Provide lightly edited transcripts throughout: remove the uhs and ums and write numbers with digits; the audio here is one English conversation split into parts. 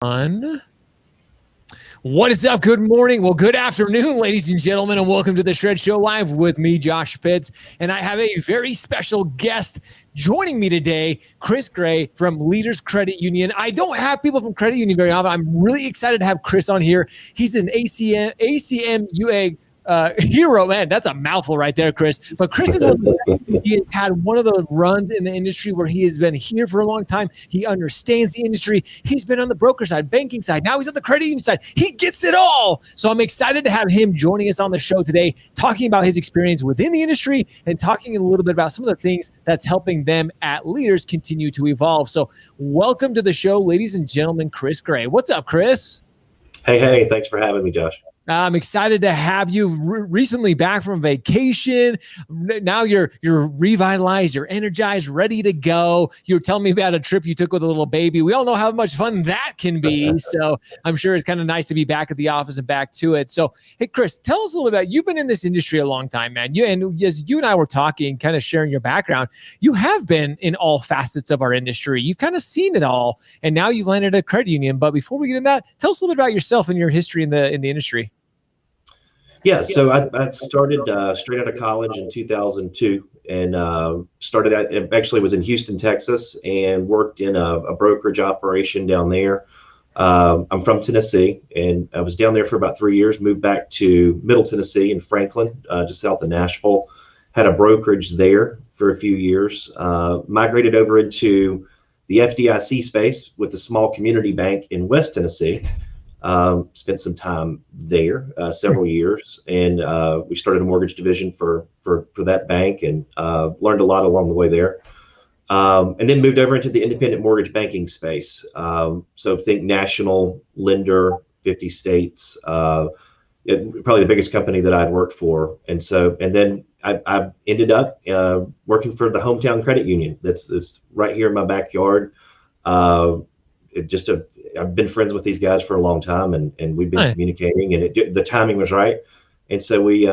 What is up? Good morning. Well, good afternoon, ladies and gentlemen, and welcome to the Shred Show Live with me, Josh Pitts. And I have a very special guest joining me today, Chris Gray from Leaders Credit Union. I don't have people from Credit Union very often. I'm really excited to have Chris on here. He's an ACUMA hero, man. That's a mouthful right there, Chris. But Chris is he had one of the runs in the industry where he has been here for a long time. He understands the industry. He's been on the broker side, banking side. Now he's on the credit union side. He gets it all. So I'm excited to have him joining us on the show today, talking about his experience within the industry and talking a little bit about some of the things that's helping them at Leaders continue to evolve. So welcome to the show, ladies and gentlemen, Chris Gray. What's up, Chris? Hey, thanks for having me, Josh. I'm excited to have you recently back from vacation. Now you're revitalized, you're energized, ready to go. You were telling me about a trip you took with a little baby. We all know how much fun that can be. So I'm sure it's kind of nice to be back at the office and back to it. So, hey, Chris, tell us a little about, you've been in this industry a long time, man. As you and I were talking, kind of sharing your background, you have been in all facets of our industry. You've kind of seen it all, and now you've landed at a credit union. But before we get into that, tell us a little bit about yourself and your history in the industry. Yeah, so I started straight out of college in 2002 and actually was in Houston, Texas, and worked in a brokerage operation down there. I'm from Tennessee, and I was down there for about 3 years, moved back to Middle Tennessee in Franklin, just south of Nashville, had a brokerage there for a few years, migrated over into the FDIC space with a small community bank in West Tennessee. Spent some time there, several years, and we started a mortgage division for that bank, and learned a lot along the way there. And then moved over into the independent mortgage banking space. So think national lender, 50 states, probably the biggest company that I'd worked for. And then I ended up working for the hometown credit union that's right here in my backyard. I've been friends with these guys for a long time, and we've been communicating, and the timing was right, and so we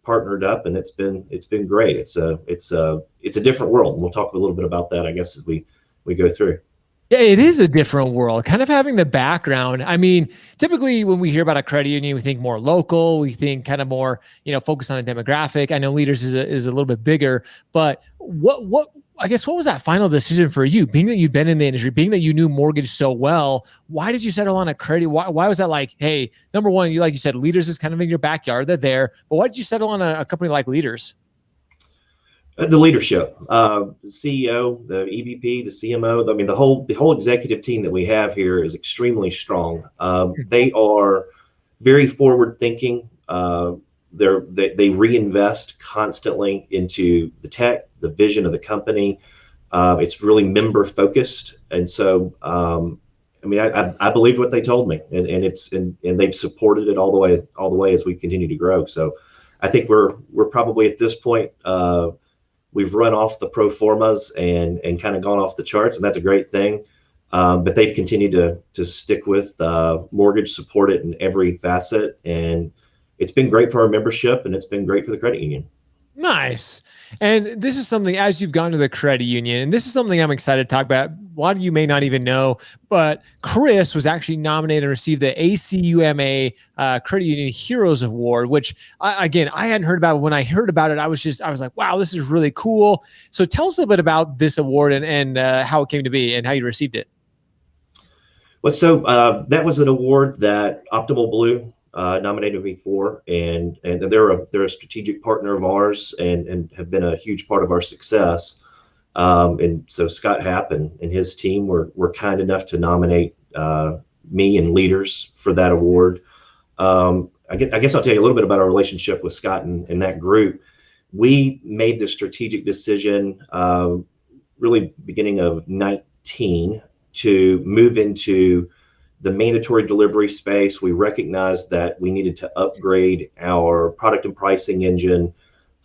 partnered up, and it's been great. It's a different world, and we'll talk a little bit about that, I guess, as we go through. Yeah, it is a different world. Kind of having the background. I mean, typically when we hear about a credit union, we think more local. We think kind of more, focused on a demographic. I know Leaders is a little bit bigger, but what was that final decision for you? Being that you've been in the industry, being that you knew mortgage so well, why did you settle on a credit? Why was that like, hey, number one, like you said, Leaders is kind of in your backyard. They're there, but why did you settle on a company like Leaders? The leadership, the CEO, the EVP, the CMO. I mean, the whole executive team that we have here is extremely strong. They are very forward thinking. They reinvest constantly into the tech, the vision of the company. It's really member focused, and so I believed what they told me, and they've supported it all the way as we continue to grow. So I think we're probably at this point. We've run off the pro formas and kind of gone off the charts, and that's a great thing. But they've continued to stick with mortgage, support it in every facet, and it's been great for our membership, and it's been great for the credit union. Nice. And this is something, as you've gone to the credit union, and this is something I'm excited to talk about. A lot of you may not even know, but Chris was actually nominated and received the ACUMA Credit Union Heroes Award, which I hadn't heard about. When I heard about it, I was like, wow, this is really cool. So tell us a little bit about this award and how it came to be and how you received it. Well, so that was an award that Optimal Blue nominated me for, and they're a strategic partner of ours and have been a huge part of our success. And so Scott Happ and his team were kind enough to nominate me and Leaders for that award. I guess I'll tell you a little bit about our relationship with Scott and that group. We made the strategic decision really beginning of 19 to move into the mandatory delivery space. We recognized that we needed to upgrade our product and pricing engine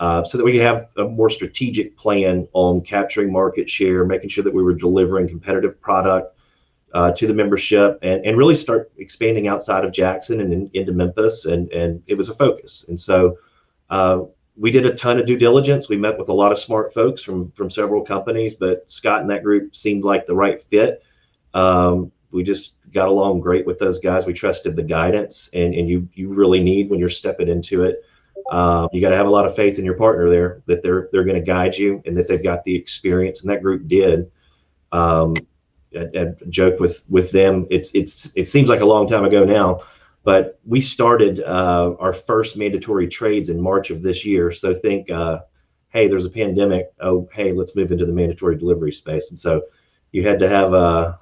so that we could have a more strategic plan on capturing market share, making sure that we were delivering competitive product to the membership, and really start expanding outside of Jackson and into Memphis. And it was a focus. And so we did a ton of due diligence. We met with a lot of smart folks from several companies, but Scott and that group seemed like the right fit. just got along great with those guys. We trusted the guidance, and you really need when you're stepping into it. You got to have a lot of faith in your partner there, that they're going to guide you and that they've got the experience, and that group did. I joke with them. It seems like a long time ago now, but we started our first mandatory trades in March of this year. So think, hey, there's a pandemic. Oh, hey, let's move into the mandatory delivery space. And so you had to have a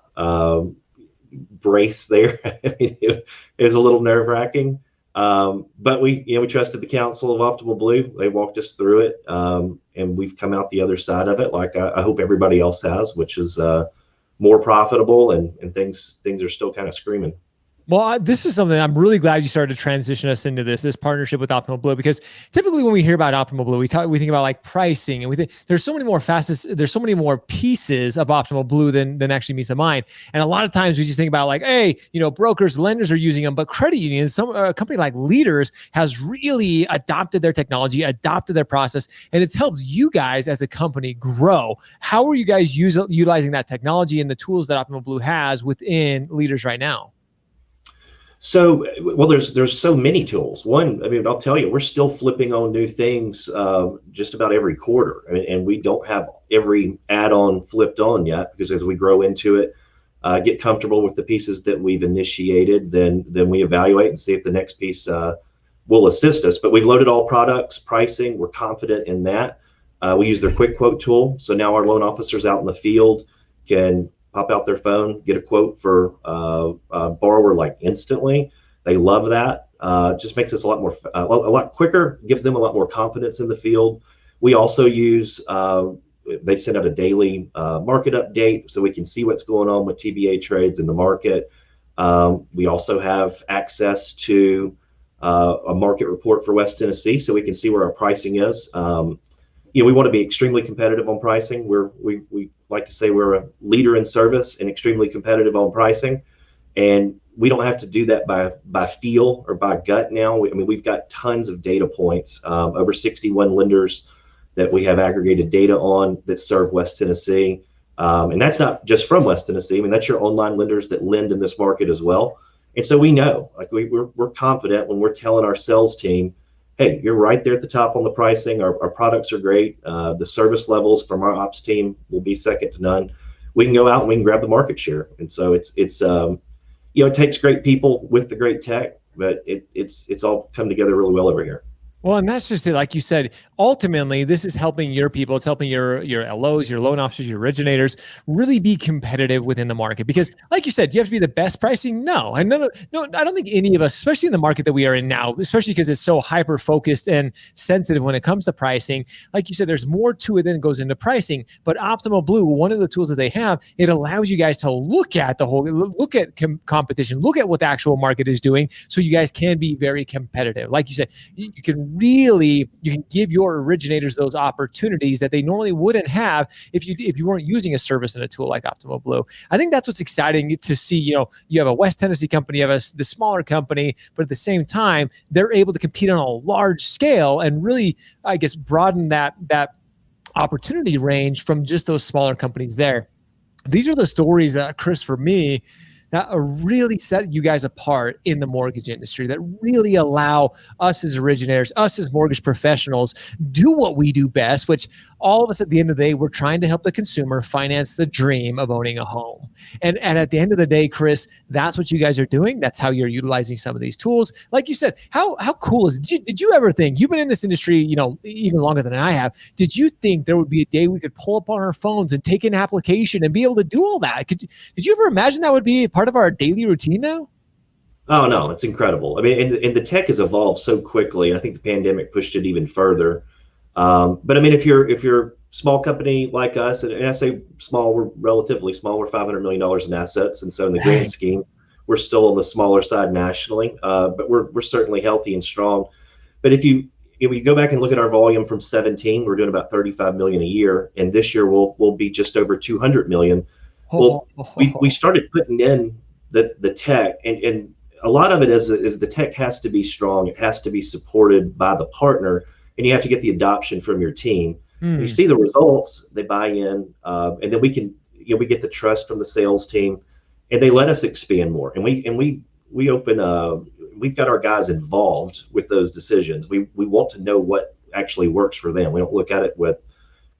brace there. I mean, it was a little nerve wracking. But we trusted the counsel of Optimal Blue. They walked us through it, and we've come out the other side of it, like I hope everybody else has, which is more profitable, and things are still kind of screaming. Well, this is something I'm really glad you started to transition us into this partnership with Optimal Blue, because typically when we hear about Optimal Blue, we think about like pricing, and we think there's so many more facets, there's so many more pieces of Optimal Blue than actually meets the mind. And a lot of times we just think about like, hey, brokers, lenders are using them, but credit unions, a company like Leaders has really adopted their technology, adopted their process, and it's helped you guys as a company grow. How are you guys utilizing that technology and the tools that Optimal Blue has within Leaders right now? So, well, there's so many tools. One, I mean, I'll tell you, we're still flipping on new things just about every quarter, and we don't have every add-on flipped on yet, because as we grow into it, get comfortable with the pieces that we've initiated, then we evaluate and see if the next piece will assist us. But we've loaded all products, pricing. We're confident in that. We use their quick quote tool, so now our loan officers out in the field can pop out their phone, get a quote for a borrower like instantly. They love that. Just makes us a lot quicker, gives them a lot more confidence in the field. We also use, they send out a daily market update so we can see what's going on with TBA trades in the market. We also have access to a market report for West Tennessee, so we can see where our pricing is. We want to be extremely competitive on pricing. We like to say we're a leader in service and extremely competitive on pricing, and we don't have to do that by feel or by gut now. We've got tons of data points, over 61 lenders that we have aggregated data on that serve West Tennessee, and that's not just from West Tennessee. That's your online lenders that lend in this market as well. And so we know, like we're confident when we're telling our sales team, hey, you're right there at the top on the pricing. Our products are great. The service levels from our ops team will be second to none. We can go out and we can grab the market share. And so it takes great people with the great tech, but it's all come together really well over here. Well, and that's just it. Like you said, ultimately, this is helping your people. It's helping your LOs, your loan officers, your originators really be competitive within the market. Because like you said, do you have to be the best pricing? No. And no, I don't think any of us, especially in the market that we are in now, especially because it's so hyper-focused and sensitive when it comes to pricing. Like you said, there's more to it than goes into pricing. But Optimal Blue, one of the tools that they have, it allows you guys to look at competition, look at what the actual market is doing, so you guys can be very competitive. Like you said, you can give your originators those opportunities that they normally wouldn't have if you weren't using a service and a tool like Optimal Blue. I think that's what's exciting to see. You have a West Tennessee company, you have the smaller company, but at the same time, they're able to compete on a large scale and really, I guess, broaden that opportunity range from just those smaller companies there. These are the stories that, Chris, for me, that really set you guys apart in the mortgage industry, that really allow us as originators, us as mortgage professionals, do what we do best, which all of us at the end of the day, we're trying to help the consumer finance the dream of owning a home. And at the end of the day, Chris, that's what you guys are doing. That's how you're utilizing some of these tools. Like you said, how cool is it? Did you ever think, you've been in this industry, even longer than I have, did you think there would be a day we could pull up on our phones and take an application and be able to do all that? Did you ever imagine that would be part of our daily routine now? Oh no, it's incredible. And the tech has evolved so quickly, and I think the pandemic pushed it even further. But if you're a small company like us, and I say small, we're relatively small, we're $500 million in assets, and so in the grand scheme, we're still on the smaller side nationally, but we're certainly healthy and strong. But if you go back and look at our volume from 17, we're doing about 35 million a year, and this year we'll be just over 200 million. Well, we started putting in the tech, and a lot of it is the tech has to be strong. It has to be supported by the partner, and you have to get the adoption from your team. You see the results, they buy in, and then we get the trust from the sales team, and they let us expand more. And we open, we've got our guys involved with those decisions. We want to know what actually works for them. We don't look at it with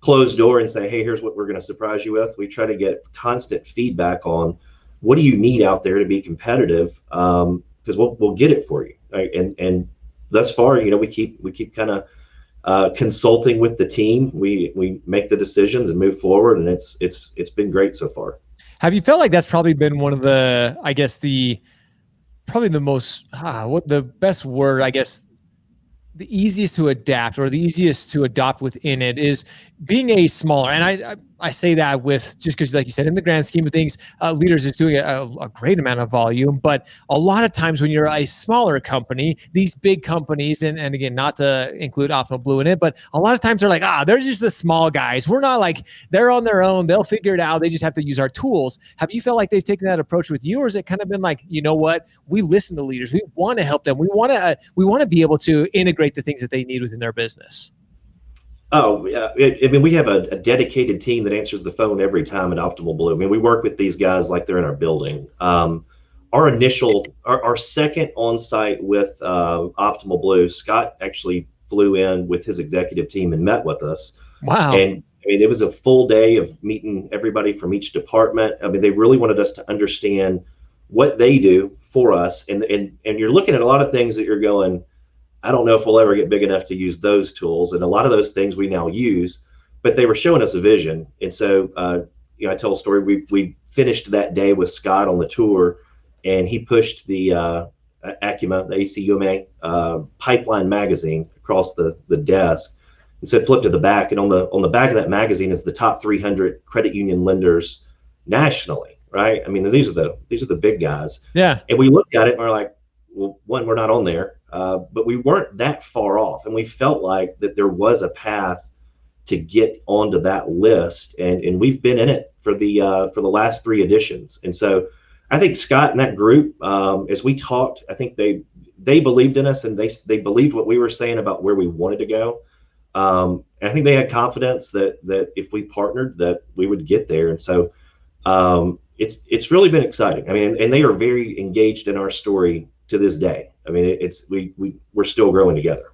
closed door and say, hey, here's what we're going to surprise you with. We try to get constant feedback on what do you need out there to be competitive, because we'll get it for you. Right? And thus far, we keep kind of consulting with the team. We make the decisions and move forward, and it's been great so far. Have you felt like that's probably been one of the, I guess probably the most, what the best word, I guess, the easiest to adapt or the easiest to adopt within it is being a smaller, and I say that with just because, like you said, in the grand scheme of things, Leaders is doing a great amount of volume, but a lot of times when you're a smaller company, these big companies, and again, not to include Optimal Blue in it, but a lot of times they're like, they're just the small guys. We're not like, they're on their own. They'll figure it out. They just have to use our tools. Have you felt like they've taken that approach with you, or has it kind of been like, you know what, we listen to leaders. We want to help them. We want to be able to integrate the things that they need within their business? Oh, yeah. I mean, we have a dedicated team that answers the phone every time at Optimal Blue. I mean, we work with these guys like they're in our building. Our second on-site with Optimal Blue, Scott actually flew in with his executive team and met with us. Wow. And I mean, it was a full day of meeting everybody from each department. I mean, they really wanted us to understand what they do for us. And you're looking at a lot of things that you're going, I don't know if we'll ever get big enough to use those tools. And a lot of those things we now use, but they were showing us a vision. And so, I tell a story. We finished that day with Scott on the tour, and he pushed the ACUMA, the ACUMA pipeline magazine across the desk and said, flip to the back. And on the back of that magazine is the top 300 credit union lenders nationally. Right. I mean, these are the big guys. Yeah. And we looked at it and we're like, well, one, we're not on there. But we weren't that far off, and we felt like that there was a path to get onto that list, and we've been in it for the last 3 editions. And so I think Scott and that group, as we talked, I think they believed in us, and they believed what we were saying about where we wanted to go. And I think they had confidence that if we partnered, that we would get there. And so it's really been exciting. I mean, and they are very engaged in our story to this day. I mean, we're still growing together.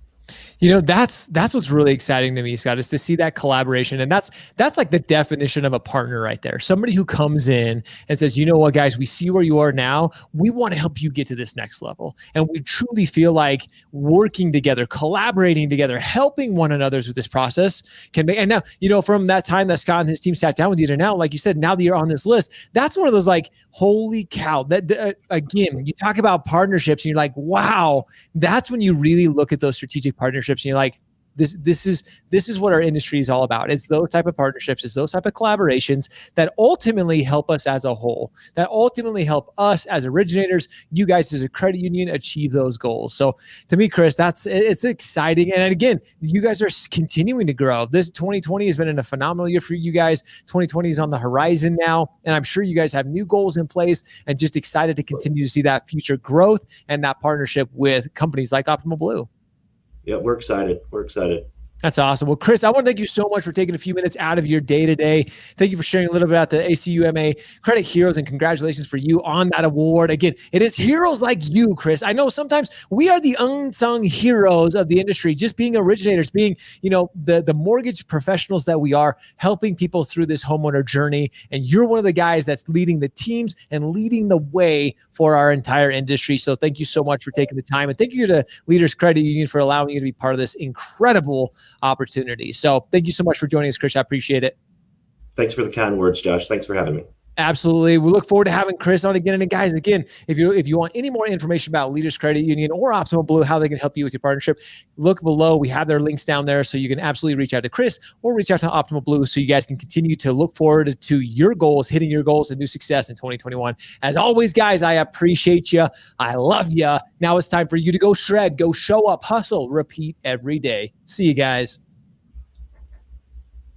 That's what's really exciting to me, Scott, is to see that collaboration. And that's like the definition of a partner right there. Somebody who comes in and says, you know what, guys, we see where you are now. We want to help you get to this next level. And we truly feel like working together, collaborating together, helping one another through this process can make, and now, from that time that Scott and his team sat down with you to now, like you said, now that you're on this list, that's one of those like, holy cow, again, you talk about partnerships and you're like, wow, that's when you really look at those strategic partnerships and you're like, this is what our industry is all about. It's those type of partnerships, it's those type of collaborations that ultimately help us as a whole, that ultimately help us as originators, you guys as a credit union, achieve those goals. So to me, Chris, it's exciting. And again, you guys are continuing to grow. This 2020 has been a phenomenal year for you guys. 2020 is on the horizon now, and I'm sure you guys have new goals in place and just excited to continue to see that future growth and that partnership with companies like Optimal Blue. Yeah, we're excited. That's awesome. Well, Chris, I want to thank you so much for taking a few minutes out of your day today. Thank you for sharing a little bit about the ACUMA Credit Heroes, and congratulations for you on that award. Again, it is heroes like you, Chris. I know sometimes we are the unsung heroes of the industry, just being originators, being, the mortgage professionals that we are, helping people through this homeowner journey. And you're one of the guys that's leading the teams and leading the way for our entire industry. So thank you so much for taking the time. And thank you to Leaders Credit Union for allowing you to be part of this incredible opportunity. So thank you so much for joining us, Chris. I appreciate it. Thanks for the kind words, Josh. Thanks for having me. Absolutely. We look forward to having Chris on again. And guys, again, if you want any more information about Leaders Credit Union or Optimal Blue, how they can help you with your partnership, look below. We have their links down there, so you can absolutely reach out to Chris or reach out to Optimal Blue, so you guys can continue to look forward to your goals, hitting your goals, and new success in 2021. As always, guys, I appreciate you. I love you. Now it's time for you to go shred, go show up, hustle, repeat every day. See you guys.